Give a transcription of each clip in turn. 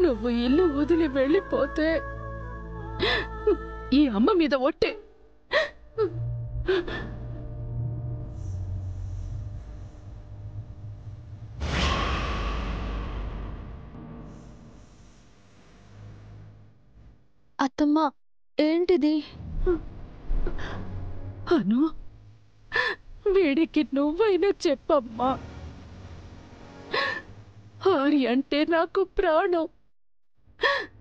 నువ్వు ఇల్లు వదిలి వెళ్ళిపోతే ఈ అమ్మ మీద ఒట్టే. అత్తమ్మ, ఏంటిది? అను, వీడికి నువ్వైనా చెప్పమ్మా. ఆర్య అంటే నాకు ప్రాణం.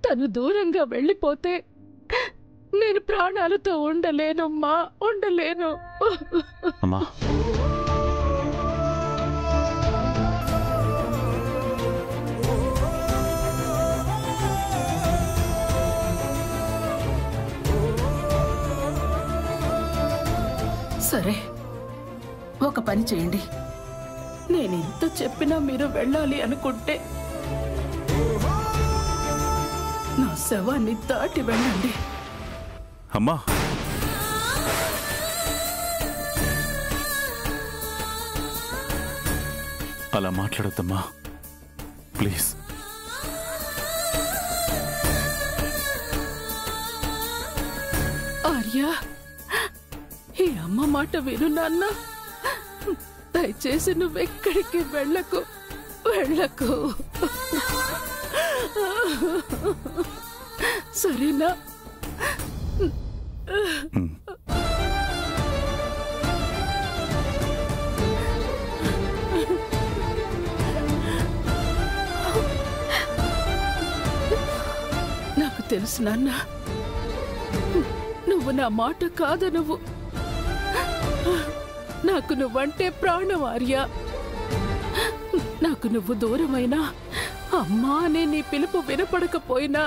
తను దూరంగా వెళ్ళిపోతే నేను ప్రాణాలతో ఉండలేనమ్మా, ఉండలేను. అమ్మా, సరే, ఒక పని చేయండి. నేను ఇంత చెప్పినా మీరు వెళ్ళాలి అనుకుంటే నా శవాన్ని దాటి వెళ్ళండి. అమ్మా, అలా మాట్లాడొద్దమ్మా, ప్లీజ్. ఆర్య, ఈ అమ్మ మాట విను నాన్న. దయచేసి నువ్వెక్కడికి వెళ్ళకు, వెళ్ళకు. సరేనా? నాకు తెలుసు నాన్న, నువ్వు నా మాట కాదనవు. నాకు నువ్వంటే ప్రాణం ఆర్య. నాకు నువ్వు దూరమైనా, అమ్మా అనే నీ పిలుపు వినపడకపోయినా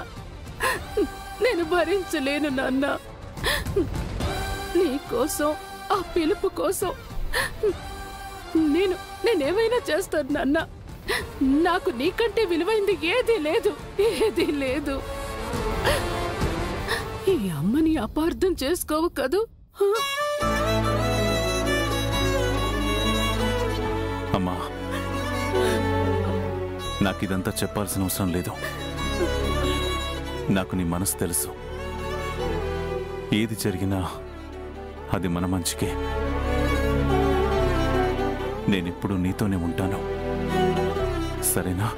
నేను భరించలేను నాన్న. నీ కోసం, ఆ పిలుపు కోసం నేనేమైనా చేస్తాను నాన్న. నాకు నీకంటే విలువైంది ఏదీ లేదు, ఏదీ లేదు. ఈ అమ్మని అపార్థం చేసుకోవు కదూ? అమ్మా, నాకిదంతా చెప్పాల్సిన అవసరం లేదు. నాకు నీ మనసు తెలుసు. ఏది జరిగినా అది మన మంచికే. నేనెప్పుడు నీతోనే ఉంటాను, సరేనా?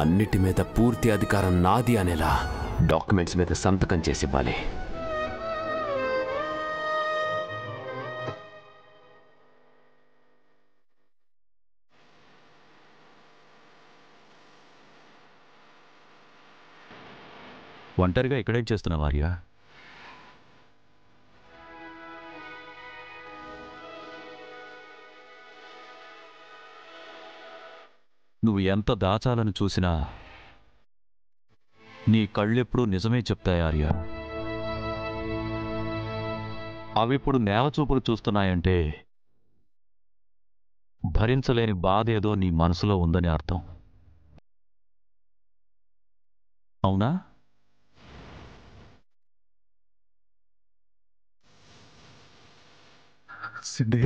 అన్నిటి మీద పూర్తి అధికారం నాది అనేలా డాక్యుమెంట్స్ మీద సంతకం చేసి ఇవ్వాలి. ఒంటరిగా ఇక్కడేం చేస్తున్నావు ఆర్య? నువ్వు ఎంత దాచాలని చూసినా నీ కళ్ళెప్పుడూ నిజమే చెప్తాయి ఆర్య. అవిప్పుడు నేలచూపులు చూస్తున్నాయంటే భరించలేని బాధ ఏదో నీ మనసులో ఉందని అర్థం. అవునా? సిద్ధే,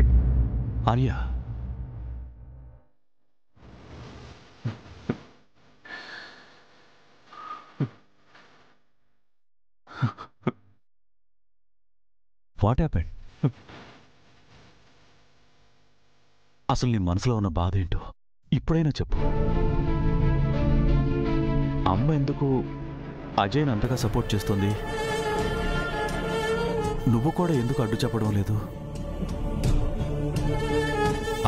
ఆర్య, వాట్ హ్యాపెండ్? అసలు నీ మనసులో ఉన్న బాధ ఏంటో ఇప్పుడైనా చెప్పు. అమ్మ ఎందుకు అజయ్ని అంతగా సపోర్ట్ చేస్తుంది? నువ్వు కూడా ఎందుకు అడ్డు చెప్పడం లేదు?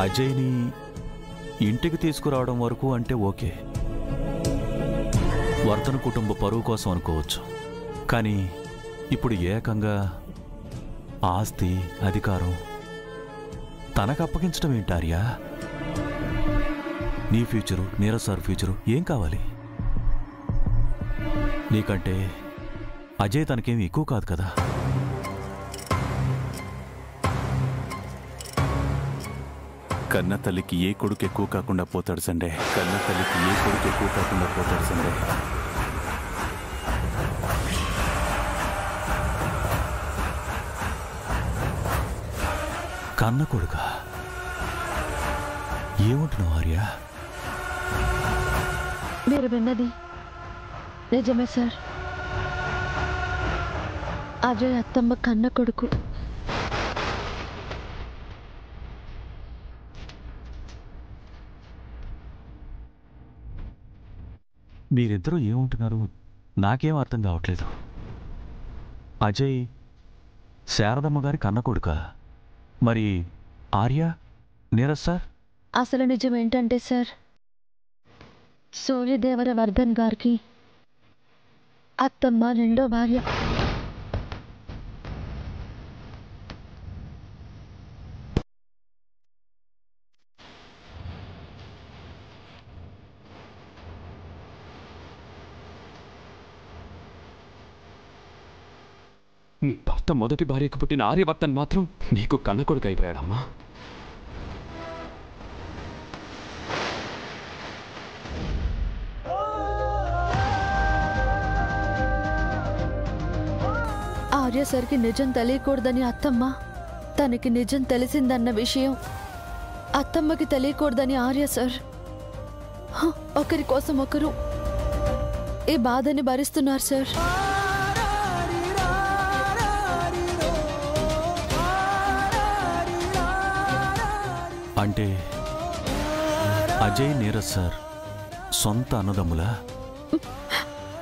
అజయ్ని ఇంటికి తీసుకురావడం వరకు అంటే ఓకే, వర్ధన కుటుంబ పరువు కోసం అనుకోవచ్చు. కానీ ఇప్పుడు ఏకంగా ఆస్తి, అధికారం తనకు అప్పగించడం ఏంటార్యా? నీ ఫ్యూచరు, నీరజ్ సార్ ఫ్యూచరు ఏం కావాలి? నీకంటే అజయ్ తనకేమి ఎక్కువ కాదు కదా. కన్న తల్లికి ఏ కొడుకు ఎక్కువ కాకుండా పోతాడు సండే. కన్న తల్లికి ఏ కొడుకు ఎక్కువ కాకుండా పోతాడు సండే. కన్న కొడుక ఏమంటున్నావు ఆర్య? మీరు విన్నది నిజమే సార్. అజయ్ అత్తమ్మ కన్న కొడుకు. మీరిద్దరూ ఏమంటున్నారు నాకేం అర్థం కావట్లేదు. అజయ్ శారదమ్మ గారి కన్న కొడుక, మరి ఆర్య నీరజ్ సార్? అసలు నిజం ఏంటంటే సార్, సూర్యదేవరవర్ధన్ గారికి అత్తమ్మ రెండో భార్య. భర్త మొదటి భార్యకు పుట్టిన ఆర్యవర్ధన్ మాత్రం నీకు కన్న కొడుకు అయిపోయాడమ్మా. ఆర్య సార్కి నిజం తెలియకూడదని అత్తమ్మ, తనకి నిజం తెలిసిందన్న విషయం అత్తమ్మకి తెలియకూడదని ఆర్య సార్ ఒకరి కోసం ఒకరు ఈ బాధని భరిస్తున్నారు సార్. అంటే అజయ్ నీరజ్ సార్ సొంత అన్నదమ్ములా?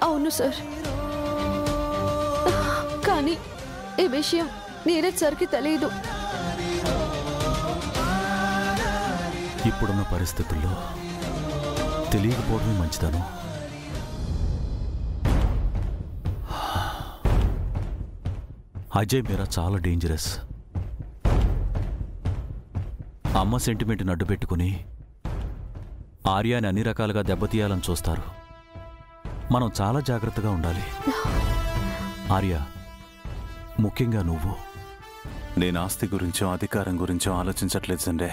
అవును సార్. కానీ ఈ విషయం నీరజ్ సార్కి తెలియదు. ఇప్పుడున్న పరిస్థితుల్లో తెలియకపోవడమే మంచిదను. అజయ్ మీరా చాలా డేంజరస్. అమ్మ సెంటిమెంట్ని అడ్డు పెట్టుకుని ఆర్యాని అన్ని రకాలుగా దెబ్బతీయాలని చూస్తారు. మనం చాలా జాగ్రత్తగా ఉండాలి. ఆర్య, ముఖ్యంగా నువ్వు. నేను ఆస్తి గురించో అధికారం గురించో ఆలోచించట్లేదు సండే.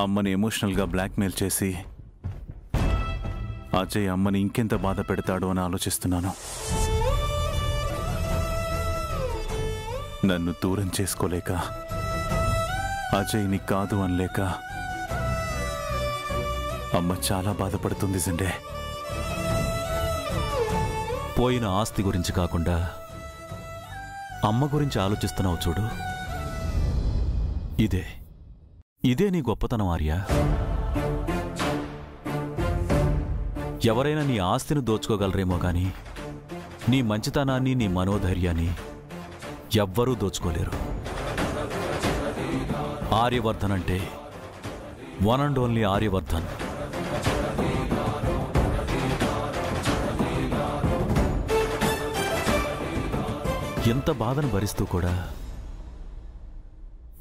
అమ్మని ఎమోషనల్గా బ్లాక్మెయిల్ చేసి అజయ్ అమ్మని ఇంకెంత బాధ పెడతాడో అని ఆలోచిస్తున్నాను. నన్ను దూరం చేసుకోలేక, అజయ్ని కాదు అనలేక అమ్మ చాలా బాధపడుతుంది సండే. పోయిన ఆస్తి గురించి కాకుండా అమ్మ గురించి ఆలోచిస్తున్నావు చూడు. ఇదే నీ గొప్పతనం ఆర్య. ఎవరైనా నీ ఆస్తిని దోచుకోగలరేమో కానీ నీ మంచితనాన్ని, నీ మనోధైర్యాన్ని ఎవ్వరూ దోచుకోలేరు. ఆర్యవర్ధన్ అంటే వన్ అండ్ ఓన్లీ ఆర్యవర్ధన్. ఎంత బాధను భరిస్తూ కూడా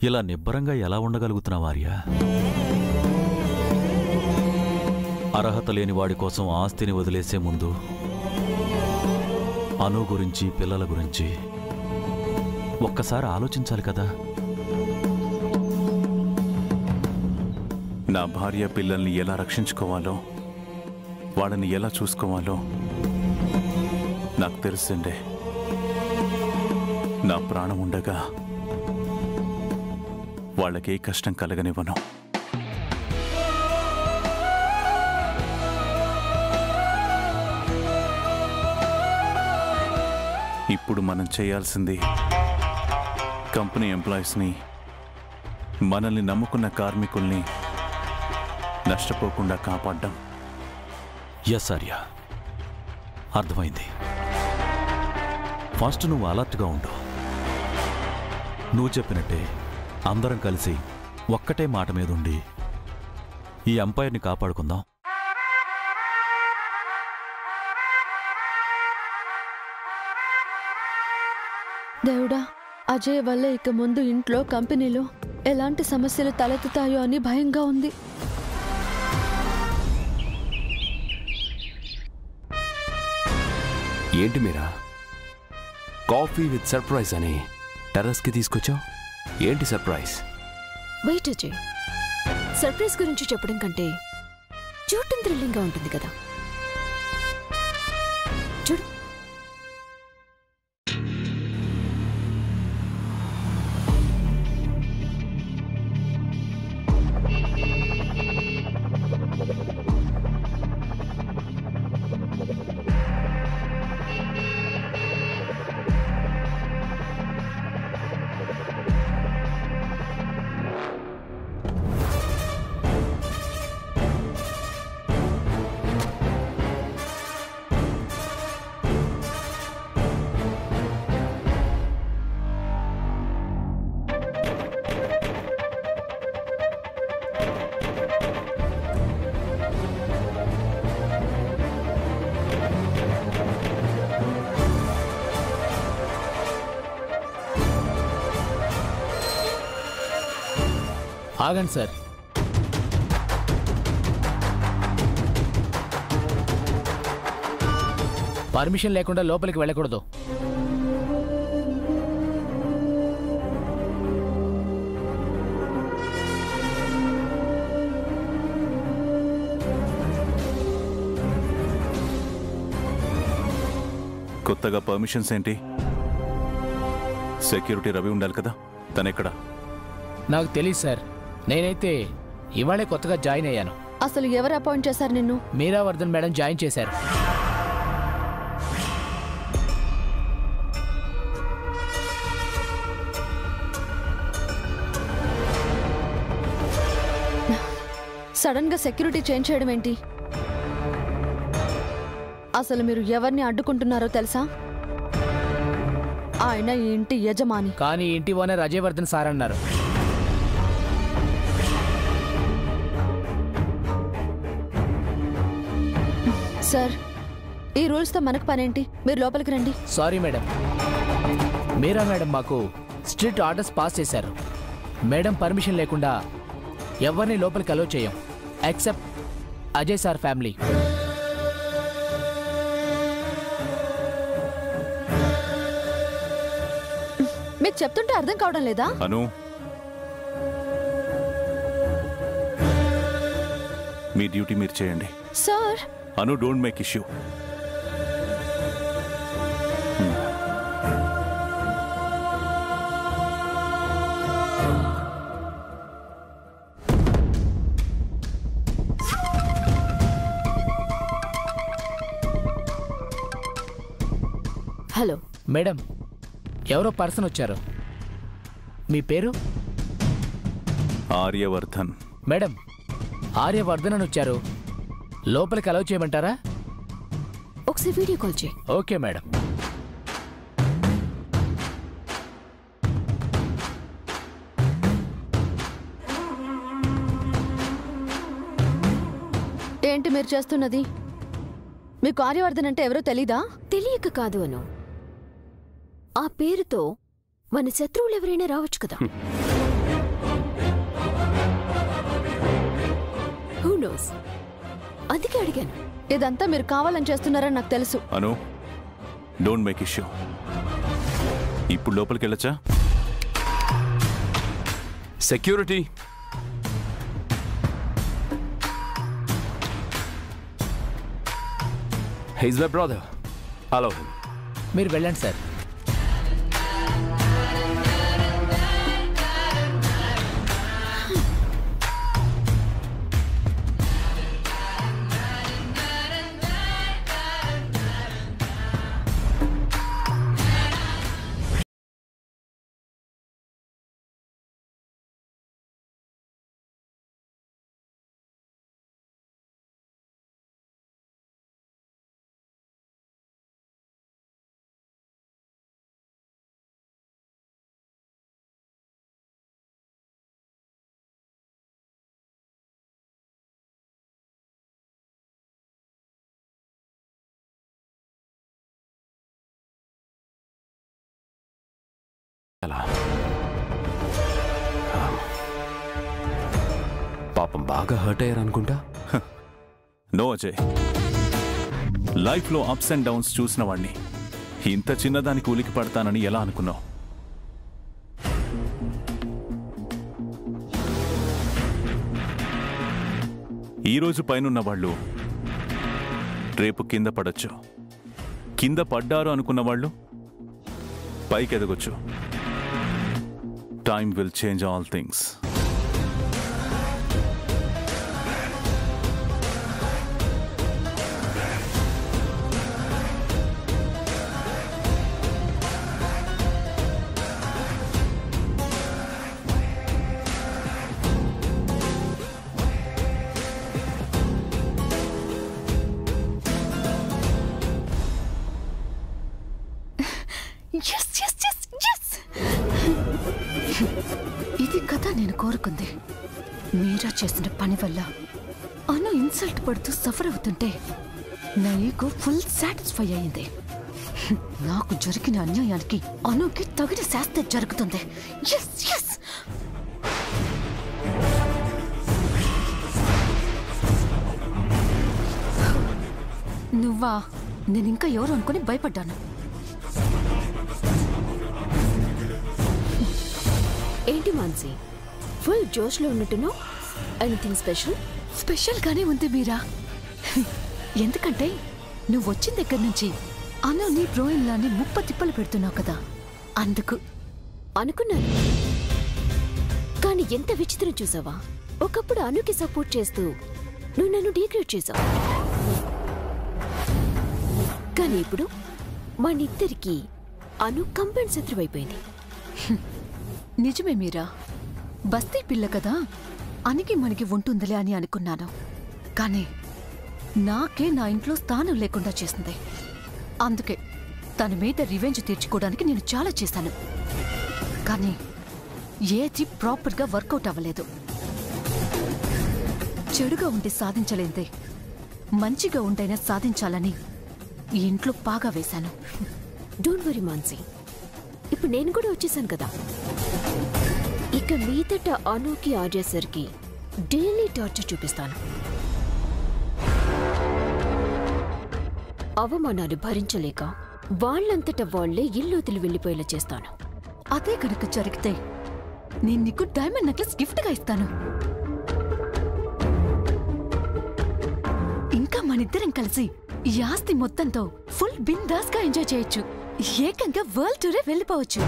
ఇలా నిబ్బరంగా ఎలా ఉండగలుగుతున్నావు ఆర్య? అర్హత లేని వాడి కోసం ఆస్తిని వదిలేసే ముందు అను గురించి, పిల్లల గురించి ఒక్కసారి ఆలోచించాలి కదా. నా భార్య పిల్లల్ని ఎలా రక్షించుకోవాలో, వాళ్ళని ఎలా చూసుకోవాలో నాకు తెలుసండే. నా ప్రాణం ఉండగా వాళ్ళకే కష్టం కలగనివ్వను. ఇప్పుడు మనం చేయాల్సింది కంపెనీ ఎంప్లాయీస్ని, మనల్ని నమ్ముకున్న కార్మికుల్ని నష్టపోకుండా కాపాడ్డం. ఎస్ ఆర్య, అర్థమైంది. ఫస్ట్ నువ్వు అలర్ట్గా ఉండు. నువ్వు చెప్పినట్టే అందరం కలిసి ఒక్కటే మాట మీద ఉండి ఈ ఎంపైర్ని కాపాడుకుందాం. దేవుడా, అజయ్ వల్ల ఇక ముందు ఇంట్లో, కంపెనీలో ఎలాంటి సమస్యలు తలెత్తుతాయో అని భయంగా ఉంది. ఏంటి మీరా కాఫీ విత్ సర్ప్రైజ్ అని టెర్రస్కి తీసుకొచ్చావు? ఏంటి సర్ప్రైజ్? వెయిట్ అజయ్, సర్ప్రైజ్ గురించి చెప్పడం కంటే చూడటం థ్రిల్లింగ్గా ఉంటుంది కదా. చూడు. ఆగండి సార్. పర్మిషన్ లేకుండా లోపలికి వెళ్ళకూడదు. కొత్తగా పర్మిషన్స్ ఏంటి? సెక్యూరిటీ రవి ఉండాలి కదా, తనెక్కడా? నాకు తెలియదు సార్. నేనైతే ఇవాళే కొత్తగా జాయిన్ అయ్యాను. అసలు ఎవరు అపాయింట్ చేశారు నిన్ను? మీరావర్ధన్ మేడం జాయిన్ చేశారు. సడన్ గా సెక్యూరిటీ చేంజ్ చేయడం ఏంటి? అసలు మీరు ఎవరిని అడ్డుకుంటున్నారో తెలుసా? ఆయన ఈ ఇంటి యజమాని. కానీ ఇంటి ఓనర్ అజయ్ వర్ధన్ సార్ అన్నారు. సార్, ఈ రూల్స్తో మనకు పనేంటి? మీరు లోపలికి రండి. సారీ మేడం, మీరా మేడం మాకు స్ట్రిక్ట్ ఆర్డర్స్ పాస్ చేశారు. మేడం పర్మిషన్ లేకుండా ఎవరిని లోపలికి అలో చేయం, ఎక్సెప్ట్ అజయ్ సార్ ఫ్యామిలీ. మీకు చెప్తుంటే అర్థం కావడం లేదా? అను, మీ డ్యూటీ మీరు చేయండి. Sir, Anu, don't make issue. Hello madam, ఎవరో పర్సన్ వచ్చారు. మీ పేరు? ఆర్యవర్ధన్. మేడం, ఆర్యవర్ధన్ అని వచ్చారు. లోపలికి అలౌ చేయమంటారా? ఒకసారి వీడియో కాల్ చేయి. Okay madam. ఏంటి మీరు చేస్తున్నది? మీకు ఆర్యవర్ధన్ అంటే ఎవరో తెలీదా? తెలియక కాదు అను. ఆ పేరుతో మన శత్రువులు ఎవరైనా రావచ్చు కదా. Who knows? అందుకే అడిగాను. ఇదంతా మీరు కావాలని చేస్తున్నారని నాకు తెలుసు. Anu, don't make issue. ఇప్పుడు లోపలికి వెళ్ళొచ్చా? Security, he's my brother. Allow him. మీరు వెళ్ళండి సార్. పాపం బాగా హర్ట్ అయ్యారు అనుకుంటా. నో అజయ్, లైఫ్లో అప్స్ అండ్ డౌన్స్ చూసిన వాడిని ఇంత చిన్నదానికి ఉలికి పడతానని ఎలా అనుకున్నావు? ఈరోజు పైనున్న వాళ్ళు రేపు కింద పడచ్చు. కింద పడ్డారు అనుకున్న వాళ్ళు పైకి ఎదగొచ్చు. Time will change all things. ఇది కదా నేను కోరుకుంది. మీరా చేసిన పని వల్ల అను ఇన్సల్ట్ పడుతూ సఫర్ అవుతుంటే నా ఈగో ఫుల్ సాటిస్ఫై అయింది. నాకు జరిగిన అన్యాయానికి అనుకి తగిన శాస్తి జరుగుతుంది. నువ్వా? నేను ఇంకా ఎవరు అనుకుని భయపడ్డాను. ఏంటి మాన్సి, ఫుల్ జోష్లో ఉన్నట్టునో? Anything special? స్పెషల్గానే ఉంది మీరా. ఎందుకంటే నువ్వు వచ్చిన దగ్గర నుంచి అనుని బ్రోయిన్లాని తిప్పలు పెడుతున్నావు కదా, అందుకు. అనుకున్నాను, కానీ ఎంత విచిత్రం చూసావా? ఒకప్పుడు అనుకి సపోర్ట్ చేస్తూ నువ్వు నన్ను డీగ్రేడ్ చేసావు, కానీ ఇప్పుడు మనిద్దరికి అను కంపెనీ శత్రువైపోయింది. నిజమే మీరా, బస్తీ పిల్ల కదా, అనికి మనకి ఉంటుందిలే అని అనుకున్నాను. కానీ నాకే నా ఇంట్లో స్థానం లేకుండా చేసింది. అందుకే తన మీద రివెంజ్ తీర్చుకోవడానికి నేను చాలా చేశాను, కానీ ఏది ప్రాపర్గా వర్కౌట్ అవ్వలేదు. చెడుగా ఉండి సాధించలేందే మంచిగా ఉండైనా సాధించాలని ఈ ఇంట్లో పాగా వేశాను. డోంట్ వరీ మాన్సి, ఇప్పుడు నేను కూడా వచ్చేసాను కదా. ఇక మీదట అనుకి ఆర్జేసరికి డైలీ టార్చర్ చూపిస్తాను. అవమానాలు భరించలేక వాళ్ళంతట వాళ్లే ఇల్లు వదిలి వెళ్ళిపోయేలా చేస్తాను. అదే కనుక జరిగితే నేను నీకు డైమండ్ నెక్లెస్ గిఫ్ట్గా ఇస్తాను. ఇంకా మనిద్దరం కలిసి ఈ ఆస్తి మొత్తంతో ఫుల్ బిందాస్ గా ఎంజాయ్ చేయొచ్చు. ఏకంగా వరల్డ్ టూరే వెళ్ళిపోవచ్చు.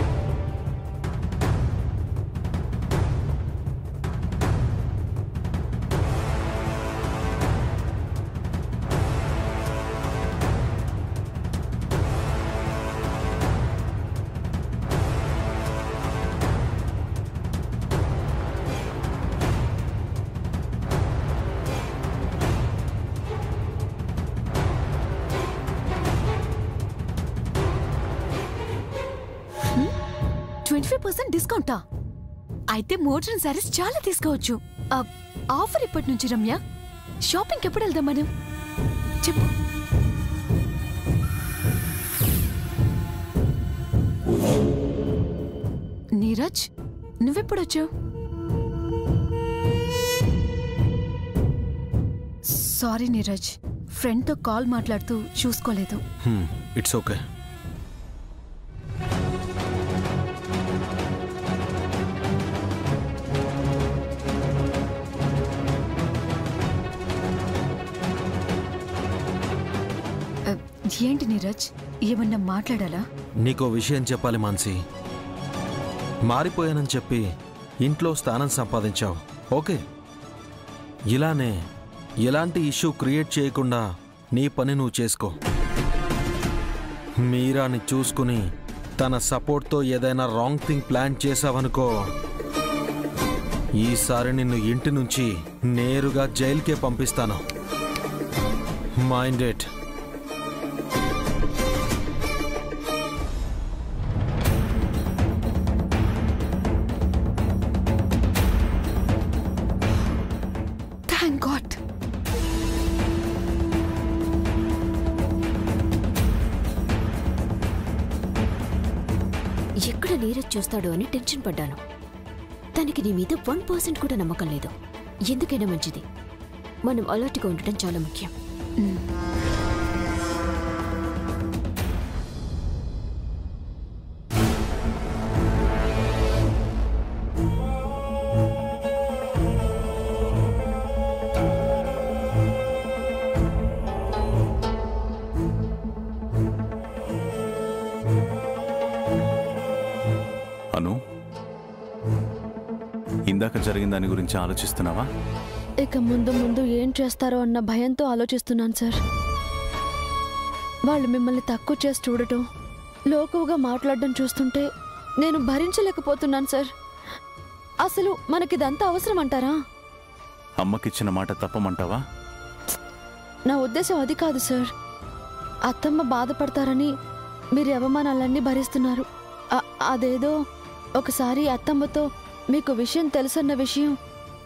డిస్కౌంటా? అయితే మోడ్రన్ సారీస్ చాలా తీసుకోవచ్చు. ఆఫర్ ఇప్పటి నుంచి. రమ్య, షాపింగ్కి ఎప్పుడు వెళ్దాం మనం? చెప్పు. నీరజ్, నువ్వెప్పుడొచ్చావు? సారీ నీరజ్, ఫ్రెండ్తో కాల్ మాట్లాడుతూ చూసుకోలేదు. It's okay. ఏంటి నీరజ్, ఏమన్నా మాట్లాడాలా? నీకో విషయం చెప్పాలి మాన్సి. మారిపోయానని చెప్పి ఇంట్లో స్థానం సంపాదించావు, ఓకే. ఇలానే ఎలాంటి ఇష్యూ క్రియేట్ చేయకుండా నీ పని నువ్వు చేసుకో. మీరాని చూసుకుని తన సపోర్ట్తో ఏదైనా రాంగ్ థింగ్ ప్లాన్ చేసావనుకో, ఈసారి నిన్ను ఇంటి నుంచి నేరుగా జైలుకే పంపిస్తాను. Mind it. ఎక్కడ నీరజ్ చూస్తాడో అని టెన్షన్ పడ్డాను. తనకి నీ మీద 1% కూడా నమ్మకం లేదు. ఎందుకైనా మంచిది, మనం అలర్ట్గా ఉండటం చాలా ముఖ్యం. అను, ఇందాక జరిగిన దాని గురించి ఆలోచిస్తున్నావా? ఇక ముందు ముందు ఏం చేస్తారో అన్న భయంతో ఆలోచిస్తున్నాను సార్. వాళ్ళు మిమ్మల్ని తక్కువ చేసి చూడటం, లోకువుగా మాట్లాడడం చూస్తుంటే నేను భరించలేకపోతున్నాను సార్. అసలు మనకిదంతా అవసరం అంటారా? అమ్మకిచ్చిన మాట తప్పమంటావా? నా ఉద్దేశం అది కాదు సార్. అత్తమ్మ బాధపడతారని మీరు అవమానాలన్నీ భరిస్తున్నారు. అదేదో ఒకసారి అత్తమ్మతో మీకు విషయం తెలుసన్న విషయం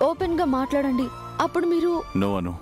ఓపెన్గా మాట్లాడండి. అప్పుడు మీరు నో అను,